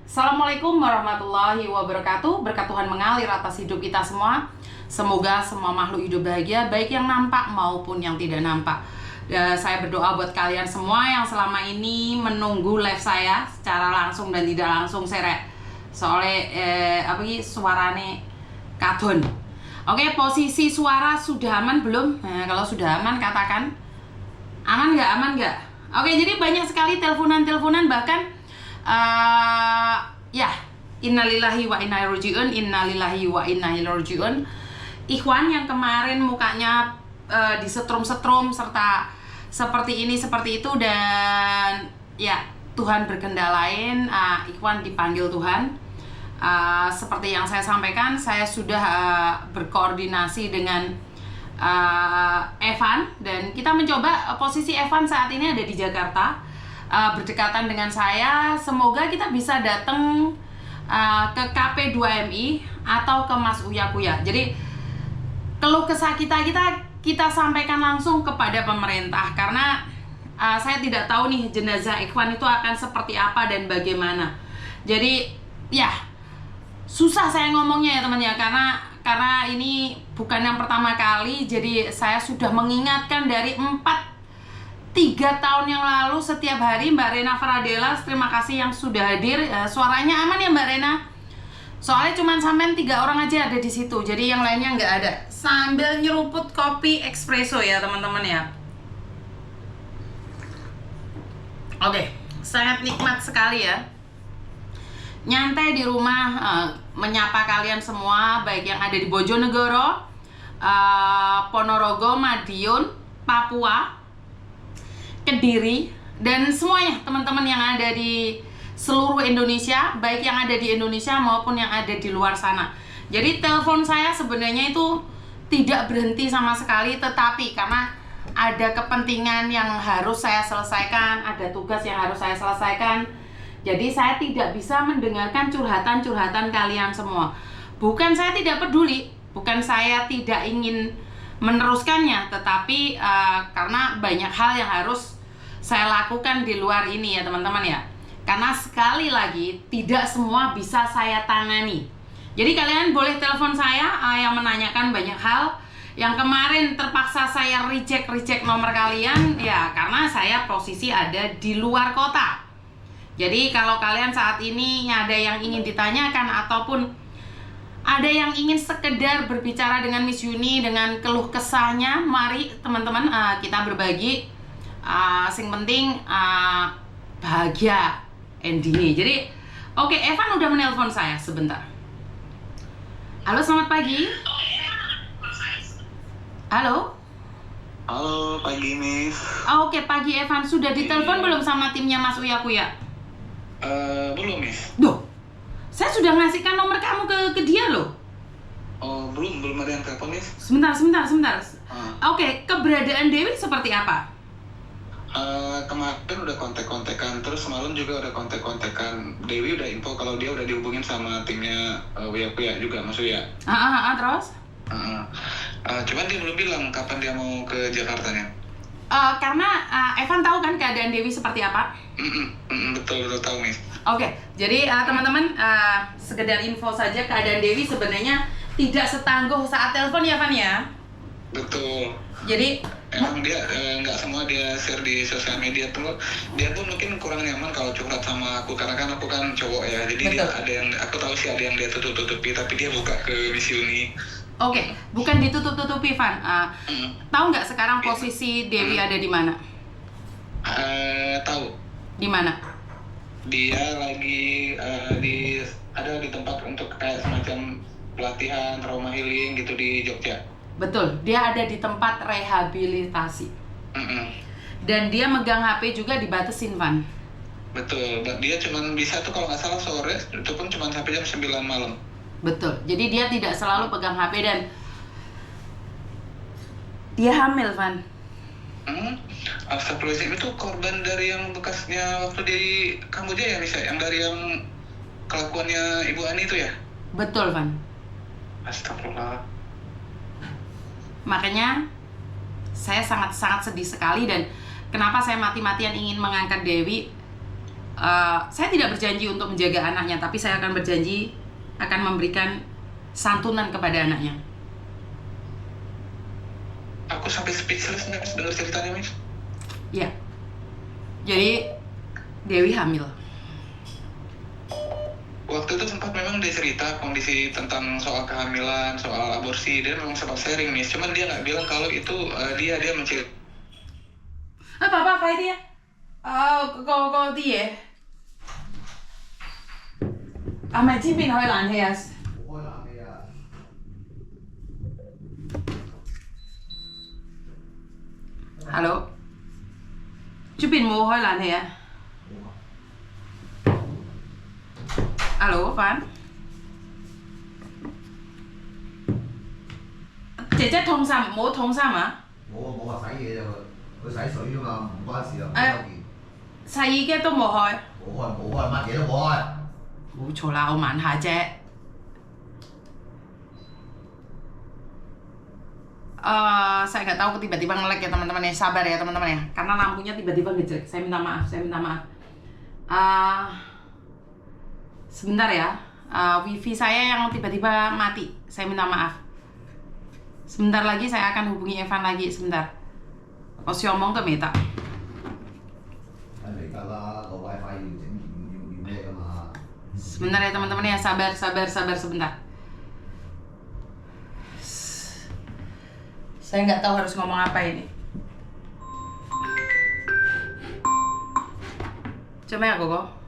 Assalamualaikum warahmatullahi wabarakatuh. Berkat Tuhan mengalir atas hidup kita semua. Semoga semua makhluk hidup bahagia, baik yang nampak maupun yang tidak nampak. Saya berdoa buat kalian semua yang selama ini menunggu live saya secara langsung dan tidak langsung seret. Soalnya suarane kadon. Oke, posisi suara sudah aman belum? Nah, kalau sudah aman katakan aman nggak? Aman nggak? Oke, jadi banyak sekali teleponan bahkan ya, innalillahi wa inna ilaihi rajiun, innalillahi wa inna ilaihi rajiun. Ikhwan yang kemarin mukanya disetrum-setrum serta seperti ini seperti itu, dan ya Tuhan berkendalain, Ikhwan dipanggil Tuhan. Seperti yang saya sampaikan, saya sudah berkoordinasi dengan Evan, dan kita mencoba posisi Evan saat ini ada di Jakarta, berdekatan dengan saya. Semoga kita bisa datang ke KP2MI atau ke Mas Uya Kuya. Jadi keluh kesah kita sampaikan langsung kepada pemerintah, karena saya tidak tahu nih jenazah Ikhwan itu akan seperti apa dan bagaimana. Jadi ya susah saya ngomongnya ya teman ya, karena ini bukan yang pertama kali. Jadi saya sudah mengingatkan dari 3 tahun yang lalu setiap hari. Mbak Rena Faradela, terima kasih yang sudah hadir. Suaranya aman ya Mbak Rena? Soalnya cuma sampai 3 orang aja ada di situ, jadi yang lainnya nggak ada. Sambil nyeruput kopi espresso ya teman-teman ya. Oke, sangat nikmat sekali ya nyantai di rumah, menyapa kalian semua, baik yang ada di Bojonegoro, Ponorogo, Madiun, Papua, Kediri, dan semuanya teman-teman yang ada di seluruh Indonesia, baik yang ada di Indonesia maupun yang ada di luar sana. Jadi telepon saya sebenarnya itu tidak berhenti sama sekali, tetapi karena ada kepentingan yang harus saya selesaikan, ada tugas yang harus saya selesaikan, jadi saya tidak bisa mendengarkan curhatan-curhatan kalian semua. Bukan saya tidak peduli, bukan saya tidak ingin meneruskannya, tetapi karena banyak hal yang harus saya lakukan di luar ini ya teman-teman ya. Karena sekali lagi tidak semua bisa saya tangani. Jadi kalian boleh telepon saya yang menanyakan banyak hal. Yang kemarin terpaksa saya reject nomor kalian ya karena saya posisi ada di luar kota. Jadi kalau kalian saat ini ada yang ingin ditanyakan ataupun ada yang ingin sekedar berbicara dengan Miss Yuni dengan keluh kesahnya, mari teman-teman kita berbagi. Sing penting bahagia endingnya. Jadi oke, Evan udah menelpon saya sebentar. Halo, selamat pagi. Halo. Halo, pagi Miss. Oke, pagi Evan. Sudah ditelepon belum sama timnya Mas Uya Kuya? Belum Miss. Duh, saya sudah ngasihkan nomor kamu ke dia loh. Oh, belum ada yang telepon Miss. Sebentar. Oke, keberadaan Dewi seperti apa? Kemarin udah kontek-kontekan, terus semalam juga udah kontek-kontekan. Dewi udah info kalau dia udah dihubungin sama timnya Uya Kuya juga, Mas Uya. Terus? Cuman dia belum bilang kapan dia mau ke Jakartanya. Karena Evan tahu kan keadaan Dewi seperti apa? Betul tahu Miss. Oke, jadi teman-teman sekedar info saja, keadaan Dewi sebenarnya tidak setangguh saat telepon ya Van ya? Betul. Jadi emang dia nggak semua dia share di sosial media tuh. Dia pun mungkin kurang nyaman kalau curhat sama aku karena kan aku kan cowok ya. Jadi dia ada yang aku tahu sih ada yang dia tutup-tutupi, tapi dia buka ke Miss Yuni. Oke, bukan ditutup-tutupi Van. Tahu nggak sekarang posisi Dewi ada di mana? Tahu. Di mana? Dia lagi ada di tempat untuk kayak semacam pelatihan trauma healing gitu di Jogja. Betul, dia ada di tempat rehabilitasi. Dan dia megang HP juga dibatesin, Van. Betul, dia cuma bisa tuh kalau nggak salah sore, itu pun cuma sampai jam 9 malam. Betul, jadi dia tidak selalu pegang HP dan dia hamil, Van. Astagfirullahaladzim, itu korban dari yang bekasnya waktu di Kamboja ya, Nisa? Yang dari yang kelakuannya Ibu Ani itu ya? Betul, Van. Astagfirullah. Makanya saya sangat sedih sekali, dan kenapa saya mati-matian ingin mengangkat Dewi. Saya tidak berjanji untuk menjaga anaknya, tapi saya akan berjanji akan memberikan santunan kepada anaknya. Aku sampai speechless nih dengar ceritanya, Miss. Ya. Jadi Dewi hamil. Waktu itu sempat memang dia cerita kondisi tentang soal kehamilan, soal aborsi, dia memang sempat sharing, Miss. Cuman dia nggak bilang kalau itu dia mencari. 爸爸快啲個啲嘢係咪知邊開冷氣啊？冇開冷氣啊！ Halo，出邊冇開冷氣啊 ？Halo，凡，姐姐燙衫，冇燙衫啊？冇話洗嘢啫，佢洗水啫嘛，唔關事啊。洗衣機都冇開。冇開，乜嘢都冇開。冇錯啦，我問下啫。Saya nggak tahu tiba-tiba nge-lag ya teman-teman ya, sabar ya teman-teman ya, karena lampunya tiba-tiba ngejrek. Saya minta maaf. Sebentar ya, wifi saya yang tiba-tiba mati. Saya minta maaf. Sebentar lagi saya akan hubungi Evan lagi, sebentar. Aku sih ngomong ke Meta. Sebentar ya teman-teman ya, sabar sebentar. Saya nggak tahu harus ngomong apa ini. Coba ya Koko.